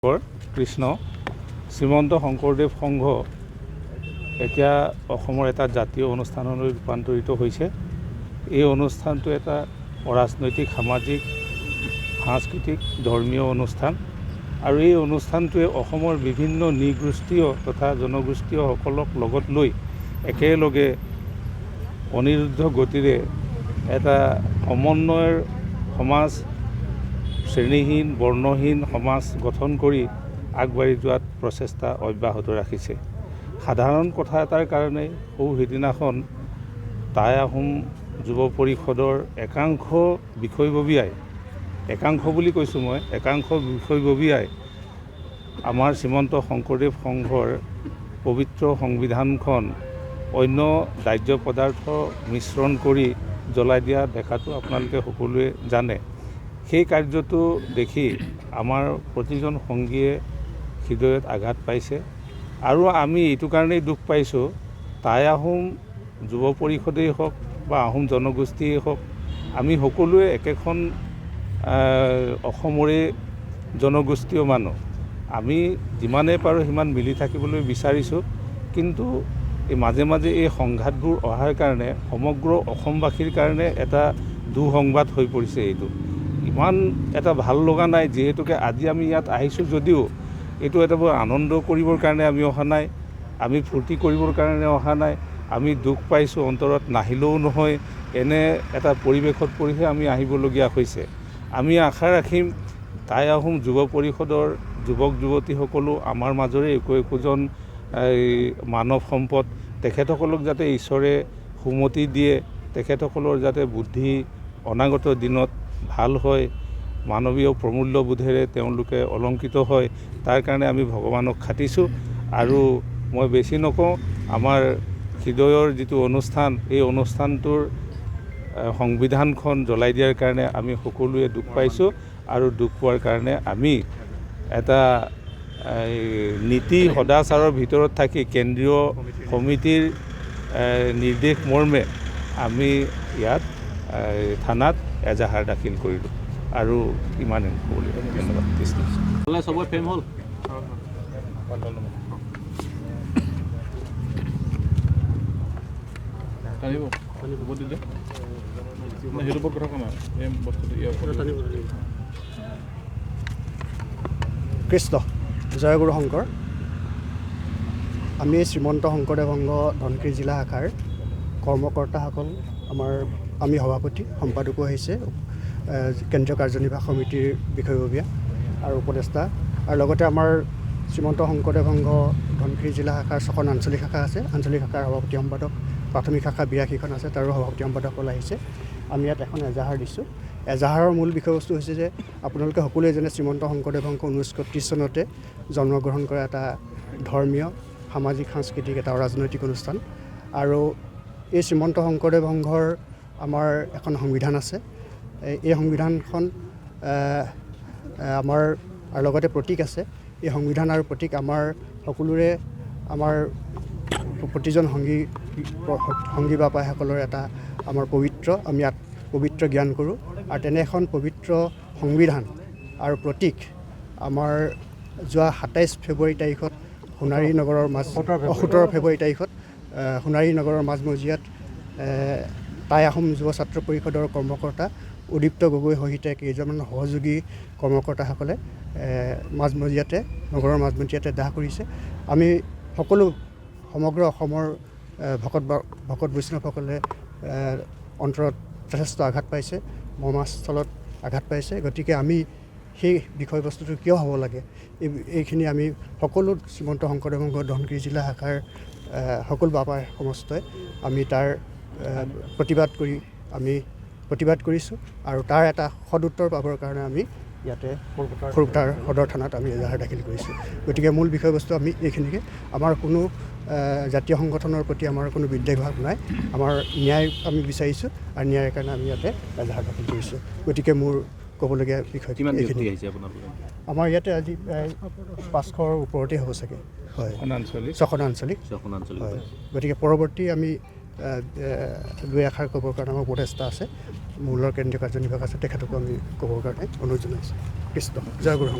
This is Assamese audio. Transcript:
কৃষ্ণ শ্ৰীমন্ত শংকৰদেৱ সংঘ এতিয়া অসমৰ এটা জাতীয় অনুষ্ঠানলৈ ৰূপান্তৰিত হৈছে। এই অনুষ্ঠানটো এটা অৰাজনৈতিক, সামাজিক, সাংস্কৃতিক, ধৰ্মীয় অনুষ্ঠান আৰু এই অনুষ্ঠানটোৱে অসমৰ বিভিন্ন নৃগোষ্ঠীয় তথা জনগোষ্ঠীয়সকলক লগত লৈ একেলগে অনিৰুদ্ধ গতিৰে এটা সমন্বয়ৰ সমাজ, শ্ৰেণীহীন, বৰ্ণহীন সমাজ গঠন কৰি আগবাঢ়ি যোৱাত প্ৰচেষ্টা অব্যাহত ৰাখিছে। সাধাৰণ কথা এটাৰ কাৰণে সিদিনাখন টাই আহোম যুৱ পৰিষদৰ একাংশ বিষয়ববীয়াই আমাৰ শ্ৰীমন্ত শংকৰদেৱ সংঘৰ পবিত্ৰ সংবিধানখন অন্য দাহ্য পদাৰ্থ মিশ্ৰণ কৰি জ্বলাই দিয়া দেখাটো আপোনালোকে সকলোৱে জানে। সেই কাৰ্যটো দেখি আমাৰ প্ৰতিজন সংগীয়ে হৃদয়ত আঘাত পাইছে আৰু আমি এইটো কাৰণেই দুখ পাইছোঁ, টাই আহোম যুৱ পৰিষদেই হওক বা আহোম জনগোষ্ঠীয়েই হওক, আমি সকলোৱে একেখন অসমৰে জনগোষ্ঠীয় মানুহ। আমি যিমানেই পাৰোঁ সিমান মিলি থাকিবলৈ বিচাৰিছোঁ, কিন্তু মাজে মাজে এই সংঘাতবোৰ অহাৰ কাৰণে সমগ্ৰ অসমবাসীৰ কাৰণে এটা দুঃসংবাদ হৈ পৰিছে। এইটো ইমান এটা ভাল লগা নাই, যিহেতুকে আজি আমি ইয়াত আহিছোঁ যদিও এইটো এটা বৰ আনন্দ কৰিবৰ কাৰণে আমি অহা নাই, আমি ফূৰ্তি কৰিবৰ কাৰণে অহা নাই। আমি দুখ পাইছোঁ, অন্তৰত নাহিলেও নহয়, এনে এটা পৰিৱেশত পৰিহে আমি আহিবলগীয়া হৈছে। আমি আশা ৰাখিম টাই আহোম যুৱ পৰিষদৰ যুৱক যুৱতীসকলো আমাৰ মাজৰে একোজন মানৱ সম্পদ। তেখেতসকলক যাতে ঈশ্বৰে সুমতি দিয়ে, তেখেতসকলৰ যাতে বুদ্ধি অনাগত দিনত ভাল হয়, মানৱীয় প্ৰমূল্যবোধেৰে তেওঁলোকে অলংকৃত হয়, তাৰ কাৰণে আমি ভগৱানক খাটিছোঁ। আৰু মই বেছি নকওঁ, আমাৰ হৃদয়ৰ যিটো অনুষ্ঠান, এই অনুষ্ঠানটোৰ সংবিধানখন জ্বলাই দিয়াৰ কাৰণে আমি সকলোৱে দুখ পাইছোঁ আৰু দুখ পোৱাৰ কাৰণে আমি এটা নীতি সদাচাৰৰ ভিতৰত থাকি কেন্দ্ৰীয় সমিতিৰ নিৰ্দেশ মৰ্মে আমি ইয়াত থানাত এজাহাৰ দাখিল কৰিলোঁ আৰু ইমানে ক'বলৈ ধন্যবাদ। চবৰে ফেম হ'ল কৃষ্ণ জয়গুৰু শংকৰ। আমি শ্ৰীমন্ত শংকৰদেৱ সংঘ ধনশিৰি জিলা শাখাৰ কৰ্মকৰ্তাসকল, আমি সভাপতি, সম্পাদকো আহিছে, কেন্দ্ৰীয় কাৰ্যনিৰ্বাহক সমিতিৰ বিষয়ববীয়া আৰু উপদেষ্টা, আৰু লগতে আমাৰ শ্ৰীমন্ত শংকৰদেৱ সংঘ ধনশিৰি জিলা শাখাৰ 6খন আঞ্চলিক শাখা আছে। আঞ্চলিক শাখাৰ সভাপতি সম্পাদক, প্ৰাথমিক শাখা 82খন আছে, তাৰো সভাপতি সম্পাদকসকল আহিছে। আমি ইয়াত এখন এজাহাৰ দিছোঁ। এজাহাৰৰ মূল বিষয়বস্তু হৈছে যে আপোনালোকে সকলোৱে জানে শ্ৰীমন্ত শংকৰদেৱ সংঘ 1931 চনতে জন্মগ্ৰহণ কৰা এটা ধৰ্মীয়, সামাজিক, সাংস্কৃতিক এটা ৰাজনৈতিক অনুষ্ঠান। আৰু এই শ্ৰীমন্ত শংকৰদেৱ সংঘৰ আমাৰ এখন সংবিধান আছে। এই সংবিধানখন আমাৰ আৰু লগতে প্ৰতীক আছে। এই সংবিধান আৰু প্ৰতীক আমাৰ সকলোৰে, আমাৰ প্ৰতিজন সংগী বাপাসকলৰ এটা আমাৰ পবিত্ৰ, আমি ইয়াত পবিত্ৰ জ্ঞান কৰোঁ। আৰু তেনে এখন পবিত্ৰ সংবিধান আৰু প্ৰতীক আমাৰ যোৱা 27 ফেব্ৰুৱাৰী তাৰিখত সোণাৰী নগৰৰ 17 ফেব্ৰুৱাৰী তাৰিখত সোণাৰী নগৰৰ মাজমজিয়াত টাই আহোম যুৱ ছাত্ৰ পৰিষদৰ কৰ্মকৰ্তা উদীপ্ত গগৈ সহিতে কেইজনমান সহযোগী কৰ্মকৰ্তাসকলে নগৰৰ মাজমজিয়াতে দাহ কৰিছে। আমি সকলো সমগ্ৰ অসমৰ ভকত বৈষ্ণৱসকলে অন্তৰত যথেষ্ট আঘাত পাইছে, মৰ্মস্থলত আঘাত পাইছে। গতিকে আমি সেই বিষয়বস্তুটো কিয় হ'ব লাগে, এইখিনি আমি সকলো শ্ৰীমন্ত শংকৰদেৱ সংঘ ধনশিৰি জিলা শাখাৰ সকলো বাপাই সমস্তই আমি তাৰ প্ৰতিবাদ কৰিছোঁ আৰু তাৰ এটা সদুত্তৰ পাবৰ কাৰণে আমি ইয়াতে সৰুপথাৰ সদৰ থানাত আমি এজাহাৰ দাখিল কৰিছোঁ। গতিকে মূল বিষয়বস্তু আমি এইখিনিকে, আমাৰ কোনো জাতীয় সংগঠনৰ প্ৰতি আমাৰ কোনো বিদ্বেষভাৱ নাই, আমাৰ ন্যায় আমি বিচাৰিছোঁ আৰু ন্যায়ৰ কাৰণে আমি ইয়াতে এজাহাৰ দাখিল কৰিছোঁ। গতিকে মোৰ ক'বলগীয়া বিষয় এইখিনি। আমাৰ ইয়াতে আজি প্ৰায় 500ৰ ওপৰতে হ'ব চাগে। হয়, 6খন আঞ্চলিক। হয়, গতিকে পৰৱৰ্তী আমি 2 এষাৰ ক'বৰ কাৰণে আমাৰ উপদেষ্টা আছে, মূলৰ কেন্দ্ৰীয় কাৰ্যনিৰ্বাহক আছে, তেখেতকো আমি ক'বৰ কাৰণে অনুৰোধ জনাইছোঁ। কৃষ্ণ জয়গুৰু।